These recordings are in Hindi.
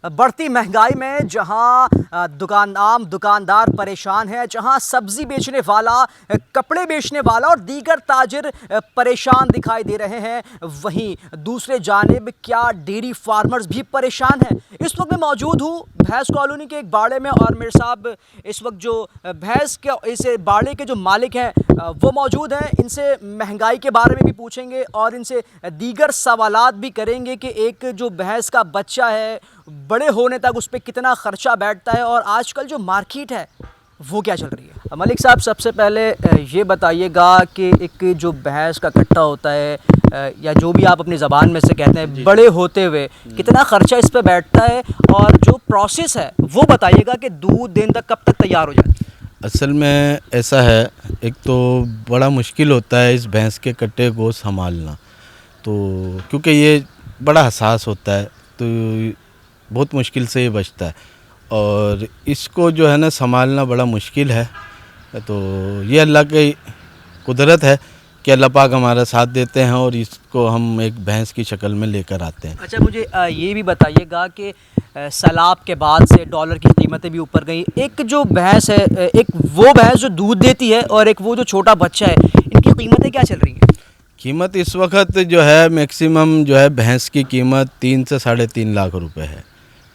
बढ़ती महंगाई में जहां आम दुकानदार परेशान है, जहां सब्जी बेचने वाला, कपड़े बेचने वाला और दीगर ताजिर परेशान दिखाई दे रहे हैं, वहीं दूसरे जानिब क्या डेयरी फार्मर्स भी परेशान हैं। इस वक्त मैं मौजूद हूं भैंस कॉलोनी के एक बाड़े में और मेरे साहब इस वक्त जो भैंस के इस बाड़े के जो मालिक हैं वो मौजूद हैं। इनसे महंगाई के बारे में भी पूछेंगे और इनसे दीगर सवालात भी करेंगे कि एक जो भैंस का बच्चा है बड़े होने तक उस पर कितना ख़र्चा बैठता है और आजकल जो मार्केट है वो क्या चल रही है। मलिक साहब, सबसे पहले ये बताइएगा कि एक जो भैंस का कट्टा होता है या जो भी आप अपनी ज़बान में से कहते हैं, बड़े होते हुए कितना ख़र्चा इस पर बैठता है और जो प्रोसेस है वो बताइएगा कि दूध देने तक कब तक तैयार हो जाए। असल में ऐसा है, एक तो बड़ा मुश्किल होता है इस भैंस के कट्टे को संभालना, तो क्योंकि ये बड़ा हसास होता है तो बहुत मुश्किल से ये बचता है और इसको जो है ना संभालना बड़ा मुश्किल है। तो ये अल्लाह की कुदरत है कि अल्लाह पाक हमारा साथ देते हैं और इसको हम एक भैंस की शक्ल में लेकर आते हैं। अच्छा, मुझे ये भी बताइएगा कि सैलाब के बाद से डॉलर की कीमतें भी ऊपर गई। एक जो भैंस है, एक वो भैंस जो दूध देती है और एक वो जो छोटा बच्चा है, इनकी कीमतें क्या चल रही हैं? कीमत इस वक्त जो है मैक्सिमम जो है भैंस की कीमत 3 से 3.5 लाख रुपए है,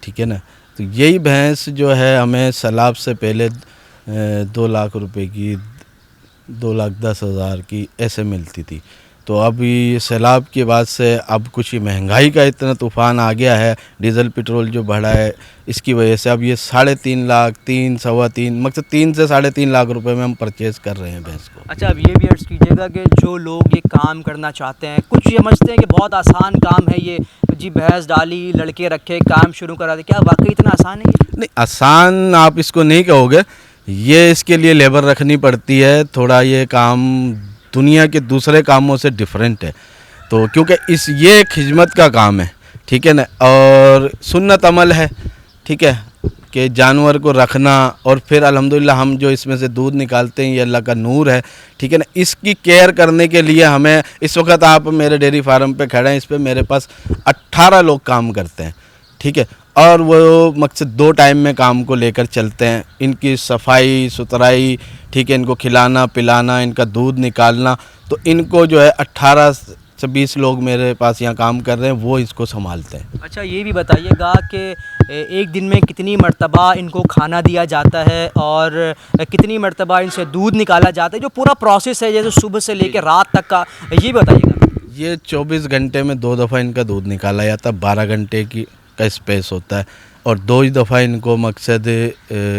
ठीक है ना। तो यही भैंस जो है हमें सैलाब से पहले 2 लाख रुपए की, 2,10,000 की ऐसे मिलती थी। तो अब ये सैलाब के बाद से अब कुछ ही महंगाई का इतना तूफ़ान आ गया है, डीज़ल पेट्रोल जो बढ़ा है इसकी वजह से अब ये 3.5 लाख, 3, सवा 3, मतलब 3 से 3.5 लाख रुपए में हम परचेज़ कर रहे हैं भैंस को। अच्छा, अब ये भी अर्ज़ कीजिएगा कि जो लोग ये काम करना चाहते हैं, कुछ ये समझते हैं कि बहुत आसान काम है ये, जी भैंस डाली, लड़के रखे, काम शुरू करा दे, क्या वाकई इतना आसान है ये? नहीं, आसान आप इसको नहीं कहोगे, ये इसके लिए लेबर रखनी पड़ती है, थोड़ा ये काम दुनिया के दूसरे कामों से डिफरेंट है। तो क्योंकि ये एक खिदमत का काम है, ठीक है ना, और सुन्नत अमल है, ठीक है, कि जानवर को रखना और फिर अल्हम्दुलिल्लाह हम जो इसमें से दूध निकालते हैं ये अल्लाह का नूर है, ठीक है ना। इसकी केयर करने के लिए हमें, इस वक्त आप मेरे डेयरी फार्म पे खड़े हैं, इस पे मेरे पास 18 लोग काम करते हैं, ठीक है, और वो मकसद 2 टाइम में काम को लेकर चलते हैं। इनकी सफाई सुथराई, ठीक है, इनको खिलाना पिलाना, इनका दूध निकालना, तो इनको जो है 18 से 20 लोग मेरे पास यहाँ काम कर रहे हैं, वो इसको संभालते हैं। अच्छा, ये भी बताइएगा कि एक दिन में कितनी मर्तबा इनको खाना दिया जाता है और कितनी मर्तबा इनसे दूध निकाला जाता है, जो पूरा प्रोसेस है जैसे सुबह से लेकर रात तक का, ये बताइएगा। ये 24 घंटे में 2 दफ़ा इनका दूध निकाला जाता है, 12 घंटे की का स्पेस होता है और 2 ही दफ़ा इनको मकसद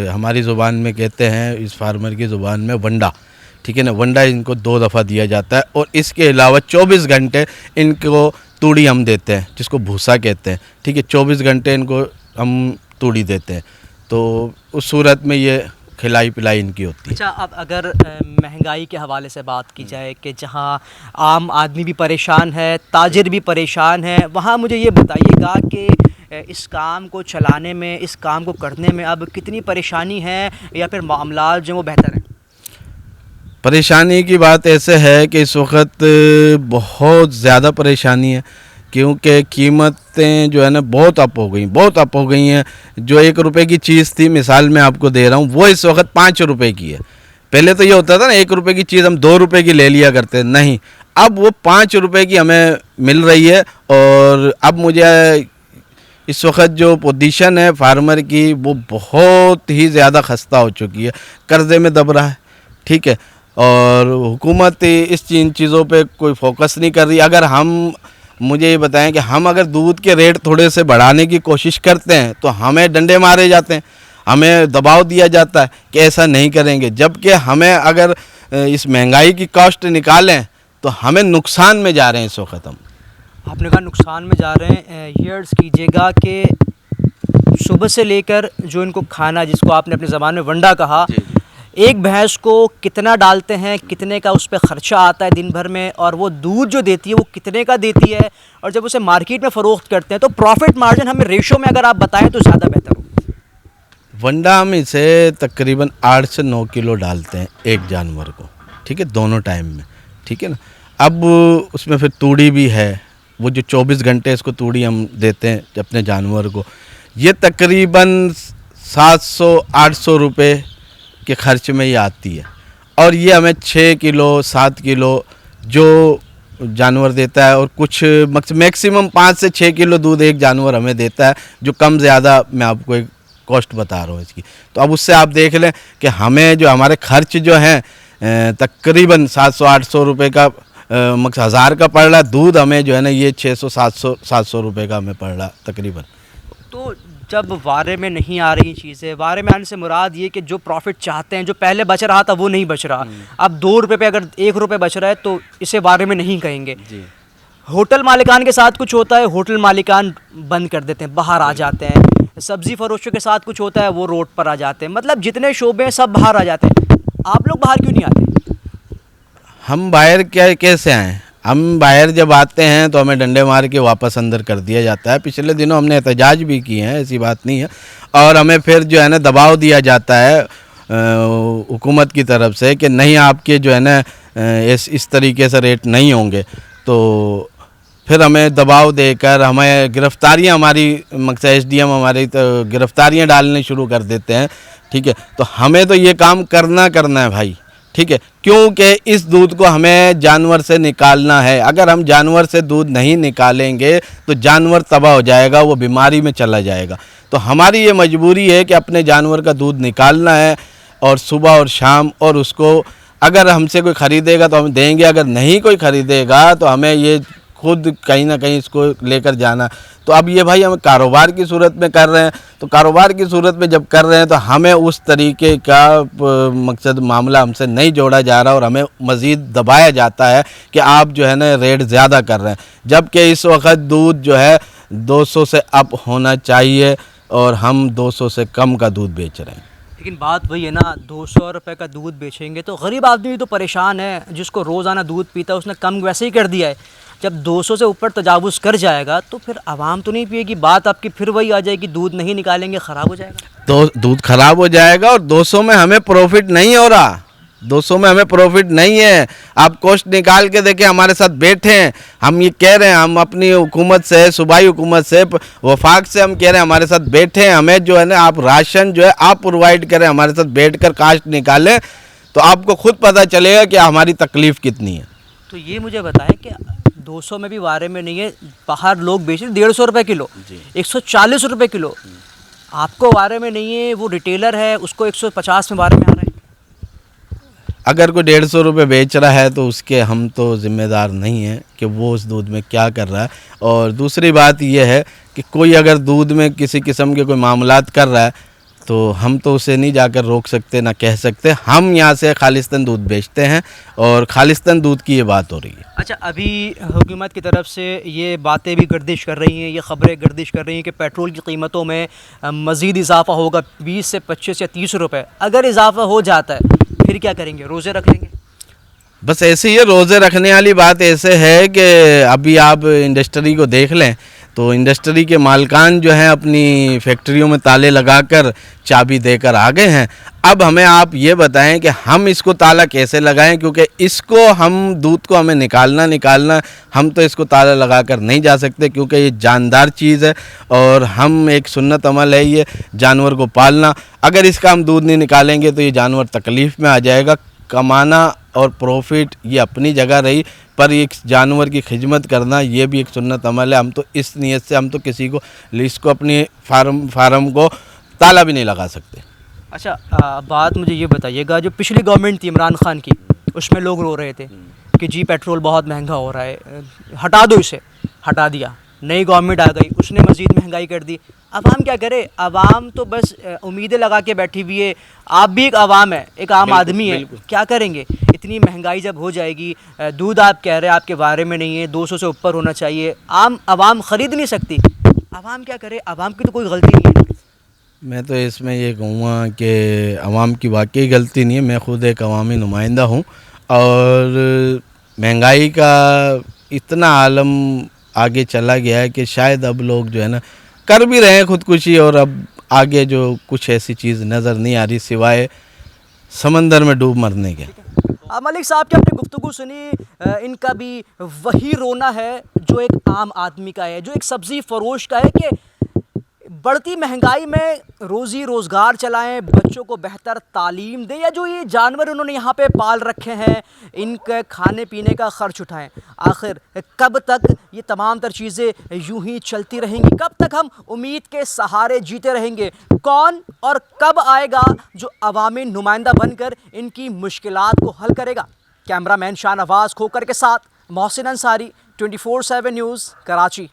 हमारी ज़ुबान में कहते हैं, इस फार्मर की ज़ुबान में वंडा, ठीक है ना, वंडा इनको 2 दफ़ा दिया जाता है। और इसके अलावा 24 घंटे इनको तूड़ी हम देते हैं, जिसको भूसा कहते हैं, ठीक है, 24 घंटे इनको हम तूड़ी देते हैं, तो उस सूरत में ये खिलाई पिलाई इनकी होती है। अच्छा, अब अगर महंगाई के हवाले से बात की जाए कि जहां आम आदमी भी परेशान है, ताजिर भी परेशान है, वहां मुझे ये बताइएगा कि इस काम को चलाने में, इस काम को करने में अब कितनी परेशानी है या फिर मामलात जो वो बेहतर हैं? परेशानी की बात ऐसे है कि इस वक्त बहुत ज़्यादा परेशानी है, क्योंकि कीमतें जो है ना बहुत अप हो गई हैं। जो 1 रुपए की चीज़ थी, मिसाल मैं आपको दे रहा हूँ, वो इस वक्त 5 रुपए की है। पहले तो ये होता था ना, 1 रुपए की चीज़ हम 2 रुपए की ले लिया करते, नहीं, अब वो 5 रुपए की हमें मिल रही है। और अब मुझे इस वक्त जो पोजीशन है फार्मर की, वो बहुत ही ज़्यादा खस्ता हो चुकी है, कर्ज़े में दब रहा है, ठीक है, और हुकूमत इन चीज़ों पे कोई फोकस नहीं कर रही। अगर मुझे ये बताएं कि हम अगर दूध के रेट थोड़े से बढ़ाने की कोशिश करते हैं तो हमें डंडे मारे जाते हैं, हमें दबाव दिया जाता है कि ऐसा नहीं करेंगे, जबकि हमें अगर इस महंगाई की कॉस्ट निकालें तो हमें नुकसान में जा रहे हैं इस वक्त हम। आपने कहा नुकसान में जा रहे हैं, ये अर्ज़ कीजिएगा कि सुबह से लेकर जो इनको खाना, जिसको आपने अपनी ज़बान में वंडा कहा, एक भैंस को कितना डालते हैं, कितने का उस पर ख़र्चा आता है दिन भर में, और वो दूध जो देती है वो कितने का देती है, और जब उसे मार्केट में फ़रोख्त करते हैं तो प्रॉफिट मार्जिन हमें रेशो में अगर आप बताएं तो ज़्यादा बेहतर हो। वंडा हम इसे तकरीबन 8 से 9 किलो डालते हैं एक जानवर को, ठीक है, दोनों टाइम में, ठीक है ना। अब उसमें फिर तूड़ी भी है, वो जो 24 घंटे इसको तूड़ी हम देते हैं अपने जानवर को, ये तकरीबन 700-800 रुपये के खर्च में ही आती है। और ये हमें 6 किलो 7 किलो जो जानवर देता है, और कुछ मैक्सिमम 5 से 6 किलो दूध एक जानवर हमें देता है, जो कम ज़्यादा मैं आपको एक कॉस्ट बता रहा हूँ इसकी। तो अब उससे आप देख लें कि हमें जो हमारे खर्च जो हैं तकरीबन 700-800 रुपये का 1000 का पड़ रहा है। दूध हमें जो है ना ये 600-700 रुपये का हमें पड़ रहा तकरीबन। तो जब वारे में नहीं आ रही चीज़ें, वारे में आने से मुराद ये कि जो प्रॉफिट चाहते हैं, जो पहले बच रहा था वो नहीं बच रहा, अब 2 रुपये पे अगर 1 रुपये बच रहा है तो इसे वारे में नहीं कहेंगे। जी। होटल मालिकान के साथ कुछ होता है, होटल मालिकान बंद कर देते हैं, बाहर आ जाते हैं। सब्ज़ी फरोशों के साथ कुछ होता है, वो रोड पर आ जाते हैं। मतलब जितने शोबे हैं सब बाहर आ जाते हैं। आप लोग बाहर क्यों नहीं आते? हम बाहर क्या कैसे आएँ? हम बाहर जब आते हैं तो हमें डंडे मार के वापस अंदर कर दिया जाता है। पिछले दिनों हमने एहतजाज भी किए हैं, ऐसी बात नहीं है। और हमें फिर जो है ना दबाव दिया जाता है हुकूमत की तरफ से कि नहीं, आपके जो है ना इस तरीके से रेट नहीं होंगे। तो फिर हमें दबाव देकर हमें गिरफ्तारियां, हमारी मकसद एसडीएम हमारी तो गिरफ्तारियां डालने शुरू कर देते हैं। ठीक है, तो हमें तो ये काम करना है भाई। ठीक है, क्योंकि इस दूध को हमें जानवर से निकालना है। अगर हम जानवर से दूध नहीं निकालेंगे तो जानवर तबाह हो जाएगा, वो बीमारी में चला जाएगा। तो हमारी ये मजबूरी है कि अपने जानवर का दूध निकालना है, और सुबह और शाम। और उसको अगर हमसे कोई ख़रीदेगा तो हम देंगे, अगर नहीं कोई ख़रीदेगा तो हमें ये खुद कहीं ना कहीं इसको लेकर जाना। तो अब ये भाई हम कारोबार की सूरत में कर रहे हैं, तो कारोबार की सूरत में जब कर रहे हैं तो हमें उस तरीके का मकसद मामला हमसे नहीं जोड़ा जा रहा, और हमें मज़ीद दबाया जाता है कि आप जो है ना रेट ज़्यादा कर रहे हैं। जबकि इस वक्त दूध जो है 200 से अप होना चाहिए, और हम 200 से कम का दूध बेच रहे हैं। लेकिन बात वही है ना, 200 रुपये का दूध बेचेंगे तो गरीब आदमी भी तो परेशान है, जिसको रोज़ाना दूध पीता है उसने कम वैसे ही कर दिया है। जब 200 से ऊपर तजावुज़ कर जाएगा तो फिर आवाम तो नहीं पिएगी। बात आपकी फिर वही आ जाएगी, दूध नहीं निकालेंगे, ख़राब हो जाएगा। तो दूध ख़राब हो जाएगा, और 200 में हमें प्रॉफिट नहीं हो रहा। 200 में हमें प्रॉफिट नहीं है। आप कॉस्ट निकाल के देखें, हमारे साथ बैठे हैं, हम ये कह रहे हैं, हम अपनी हुकूमत से, सूबाई हुकूमत से, वफाक से हम कह रहे हैं, हमारे साथ बैठे हैं, हमें जो है ना आप राशन जो है आप प्रोवाइड करें, हमारे साथ बैठ कर कास्ट निकालें, तो आपको खुद पता चलेगा कि हमारी तकलीफ़ कितनी है। तो ये मुझे बताएं कि 200 में भी वारे में नहीं है, बाहर लोग बेच रहे 150 रुपये किलो, 140 रुपये किलो। आपको वारे में नहीं है, वो रिटेलर है, उसको 150 में वारे में आ रहा है। अगर कोई 150 रुपये बेच रहा है तो उसके हम तो ज़िम्मेदार नहीं हैं कि वो उस दूध में क्या कर रहा है। और दूसरी बात यह है कि कोई अगर दूध में किसी किस्म के कोई मामलात कर रहा है तो हम तो उसे नहीं जाकर रोक सकते, ना कह सकते। हम यहाँ से खालिस्तान दूध बेचते हैं, और खालिस्तान दूध की ये बात हो रही है। अच्छा, अभी हुकूमत की तरफ से ये बातें भी गर्दिश कर रही हैं, ये ख़बरें गर्दिश कर रही हैं कि पेट्रोल की कीमतों में मज़ीद इजाफ़ा होगा, 20 से 25 या 30 रुपये। अगर इजाफ़ा हो जाता है फिर क्या करेंगे? रोज़े रख लेंगे? बस ऐसे ही है, रोज़े रखने वाली बात ऐसे है कि अभी आप इंडस्ट्री को देख लें तो इंडस्ट्री के मालिकान जो हैं अपनी फैक्ट्रियों में ताले लगाकर चाबी देकर आ गए हैं। अब हमें आप ये बताएं कि हम इसको ताला कैसे लगाएं, क्योंकि इसको हम दूध को हमें निकालना हम तो इसको ताला लगाकर नहीं जा सकते, क्योंकि ये जानदार चीज़ है और हम एक सुन्नत अमल है ये जानवर को पालना। अगर इसका हम दूध नहीं निकालेंगे तो ये जानवर तकलीफ़ में आ जाएगा। कमाना और प्रॉफिट ये अपनी जगह रही, पर एक जानवर की खिदमत करना ये भी एक सुन्नत अमल है। हम तो इस नीयत से हम तो किसी को इसको अपनी फार्म को ताला भी नहीं लगा सकते। अच्छा, बात मुझे ये बताइएगा, जो पिछली गवर्नमेंट थी इमरान खान की, उसमें लोग रो रहे थे कि जी पेट्रोल बहुत महंगा हो रहा है, हटा दो इसे। हटा दिया। नई गवर्नमेंट आ गई, उसने मज़ीद महंगाई कर दी। अवाम क्या करे? अवाम तो बस उम्मीदें लगा के बैठी हुई है। आप भी एक अवाम है, एक आम आदमी है, क्या करेंगे? इतनी महंगाई जब हो जाएगी, दूध आप कह रहे हैं आपके बारे में नहीं है, 200 से ऊपर होना चाहिए, अवाम ख़रीद नहीं सकती। अवाम क्या करे? अवाम की तो कोई गलती नहीं है। मैं तो इसमें ये कहूँगा कि अवाम की वाकई गलती नहीं है। मैं ख़ुद एक अवामी नुमाइंदा हूँ, और महंगाई का इतना आलम आगे चला गया है कि शायद अब लोग जो है ना कर भी रहे हैं खुदकुशी, और अब आगे जो कुछ ऐसी चीज़ नज़र नहीं आ रही सिवाय समंदर में डूब मरने के। मलिक साहब की आपने गुफ्तगू सुनी, इनका भी वही रोना है जो एक आम आदमी का है, जो एक सब्ज़ी फ़रोश का है कि बढ़ती महंगाई में रोज़ी रोज़गार चलाएं, बच्चों को बेहतर तालीम दें, या जो ये जानवर उन्होंने यहाँ पे पाल रखे हैं इनके खाने पीने का खर्च उठाएं। आखिर कब तक ये तमाम तर चीज़ें यूं ही चलती रहेंगी? कब तक हम उम्मीद के सहारे जीते रहेंगे? कौन और कब आएगा जो अवामी नुमाइंदा बनकर इनकी मुश्किलात को हल करेगा? कैमरामैन शाहनवाज खोकर के साथ मोहसिन अंसारी, 24/7 न्यूज़, कराची।